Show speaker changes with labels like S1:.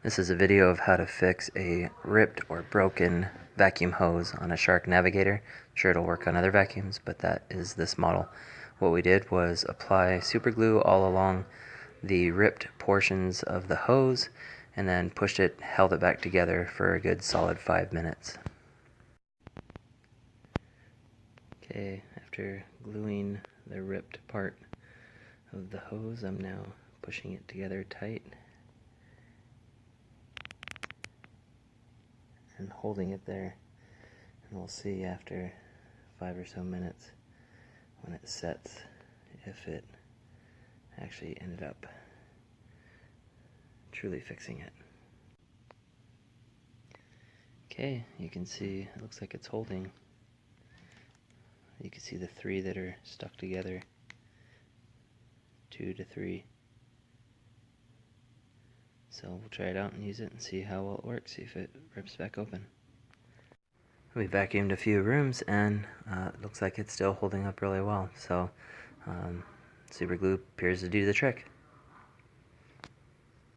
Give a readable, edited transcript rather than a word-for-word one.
S1: This is a video of how to fix a ripped or broken vacuum hose on a Shark Navigator. I'm sure it'll work on other vacuums, but that is this model. What we did was apply super glue all along the ripped portions of the hose and then held it back together for a good solid 5 minutes. Okay, after gluing the ripped part of the hose, I'm now pushing it together tight and holding it there, and we'll see after 5 or so minutes when it sets if it actually ended up truly fixing it. Okay, you can see it looks like it's holding. You can see the 3 that are stuck together, 2 to 3. So we'll try it out and use it and see how well it works, see if it rips back open. We vacuumed a few rooms and it looks like it's still holding up really well. So super glue appears to do the trick.